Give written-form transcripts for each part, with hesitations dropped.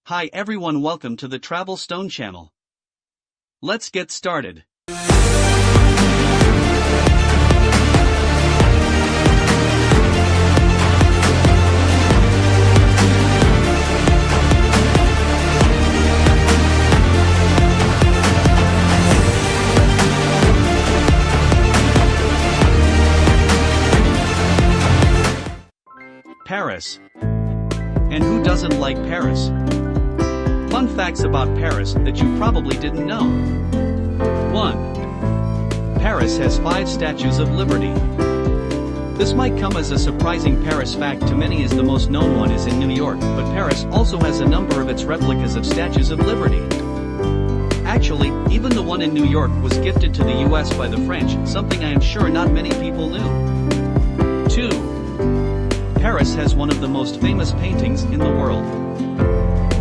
Hi everyone, welcome to the Travel Stone Channel. Let's get started. Paris. And who doesn't like Paris? Fun facts about Paris that you probably didn't know. 1. Paris has 5 statues of liberty. This might come as a surprising Paris fact to many, as the most known one is in New York, but Paris also has a number of its replicas of statues of liberty. Actually, even the one in New York was gifted to the US by the French, something I am sure not many people knew. 2. Paris has one of the most famous paintings in the world.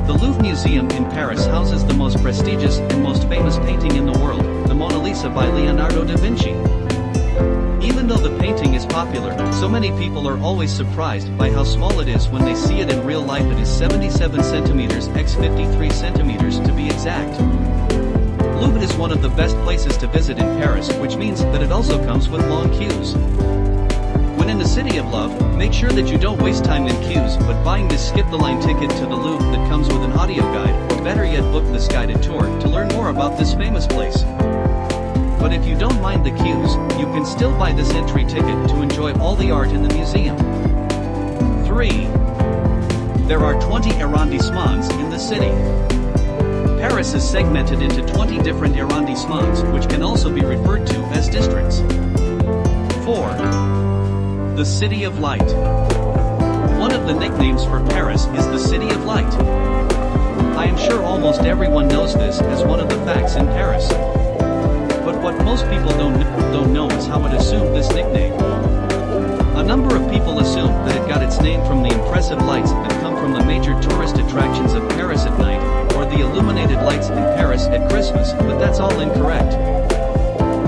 The Louvre Museum in Paris houses the most prestigious and most famous painting in the world, the Mona Lisa by Leonardo da Vinci. Even though the painting is popular, so many people are always surprised by how small it is when they see it in real life. It is 77 centimeters x 53 centimeters to be exact. Louvre is one of the best places to visit in Paris, which means that it also comes with long queues. When in the City of Love, make sure that you don't waste time in queues, but buying this skip-the-line ticket to the Louvre that comes with an audio guide, or better yet, book this guided tour to learn more about this famous place. But if you don't mind the queues, you can still buy this entry ticket to enjoy all the art in the museum. 3. There are 20 arrondissements in the city. Paris is segmented into 20 different arrondissements, which can also be referred to as districts. 4. The City of Light. One of the nicknames for Paris is the City of Light. I am sure almost everyone knows this as one of the facts in Paris. But what most people don't know is how it assumed this nickname. A number of people assume that it got its name from the impressive lights that come from the major tourist attractions of Paris at night, or the illuminated lights in Paris at Christmas, but that's all incorrect.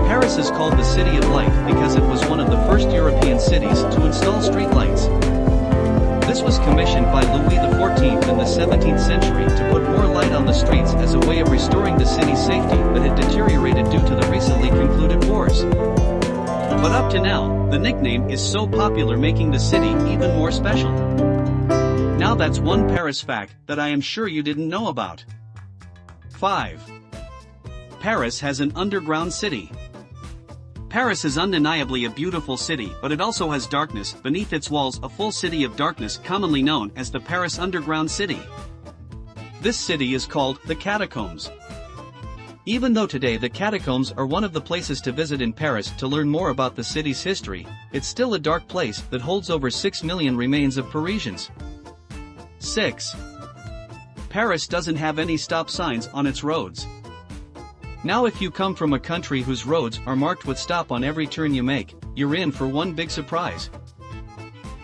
Paris is called the City of Light because it was one of the first European cities to install streetlights. This was commissioned by Louis XIV in the 17th century to put more light on the streets as a way of restoring the city's safety that had deteriorated due to the recently concluded wars. But up to now, the nickname is so popular, making the city even more special. Now that's one Paris fact that I am sure you didn't know about. 5. Paris has an underground city. Paris is undeniably a beautiful city, but it also has darkness beneath its walls, a full city of darkness commonly known as the Paris Underground City. This city is called the Catacombs. Even though today the catacombs are one of the places to visit in Paris to learn more about the city's history, it's still a dark place that holds over 6 million remains of Parisians. 6. Paris doesn't have any stop signs on its roads. Now if you come from a country whose roads are marked with stop on every turn you make, you're in for one big surprise.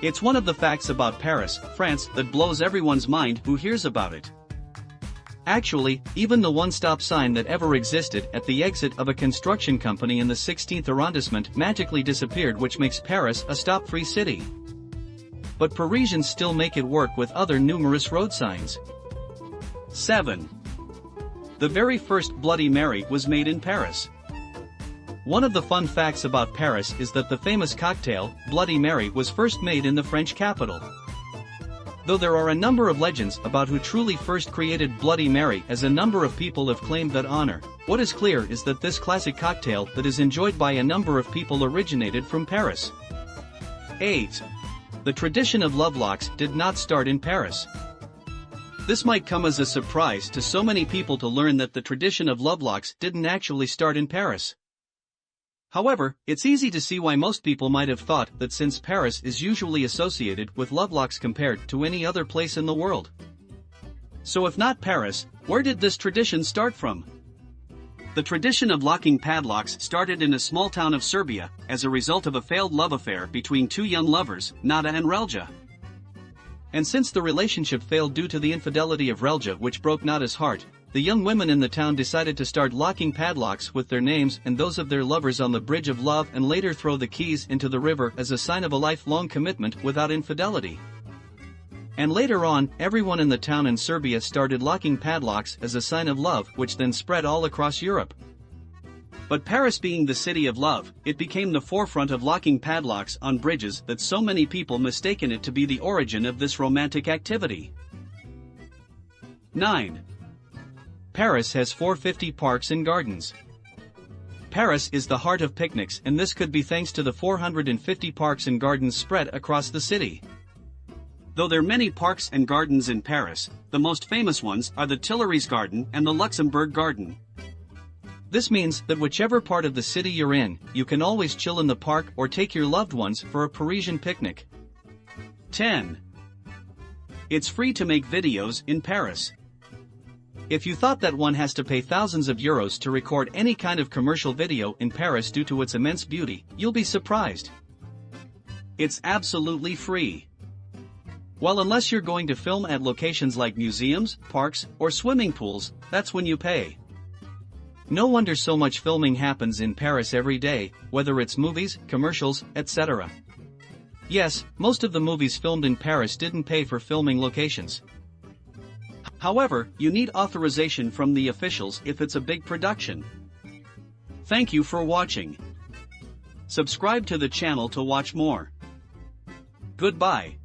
It's one of the facts about Paris, France, that blows everyone's mind who hears about it. Actually, even the one stop sign that ever existed at the exit of a construction company in the 16th arrondissement magically disappeared, which makes Paris a stop-free city. But Parisians still make it work with other numerous road signs. 7. The very first Bloody Mary was made in Paris. One of the fun facts about Paris is that the famous cocktail, Bloody Mary, was first made in the French capital. Though there are a number of legends about who truly first created Bloody Mary, as a number of people have claimed that honor, what is clear is that this classic cocktail that is enjoyed by a number of people originated from Paris. 8. The tradition of love locks did not start in Paris. This might come as a surprise to so many people to learn that the tradition of love locks didn't actually start in Paris. However, it's easy to see why most people might have thought that, since Paris is usually associated with love locks compared to any other place in the world. So if not Paris, where did this tradition start from? The tradition of locking padlocks started in a small town of Serbia, as a result of a failed love affair between two young lovers, Nada and Relja. And since the relationship failed due to the infidelity of Relja, which broke Nada's heart, the young women in the town decided to start locking padlocks with their names and those of their lovers on the bridge of love, and later throw the keys into the river as a sign of a lifelong commitment without infidelity. And later on, everyone in the town in Serbia started locking padlocks as a sign of love, which then spread all across Europe. But Paris being the city of love, it became the forefront of locking padlocks on bridges that so many people mistaken it to be the origin of this romantic activity. 9. Paris has 450 parks and gardens. Paris is the heart of picnics, and this could be thanks to the 450 parks and gardens spread across the city. Though there are many parks and gardens in Paris, the most famous ones are the Tuileries Garden and the Luxembourg Garden. This means that whichever part of the city you're in, you can always chill in the park or take your loved ones for a Parisian picnic. 10. It's free to make videos in Paris. If you thought that one has to pay thousands of euros to record any kind of commercial video in Paris due to its immense beauty, you'll be surprised. It's absolutely free. Well, unless you're going to film at locations like museums, parks, or swimming pools, that's when you pay. No wonder so much filming happens in Paris every day, whether it's movies, commercials, etc. Yes, most of the movies filmed in Paris didn't pay for filming locations. However, you need authorization from the officials if it's a big production. Thank you for watching. Subscribe to the channel to watch more. Goodbye.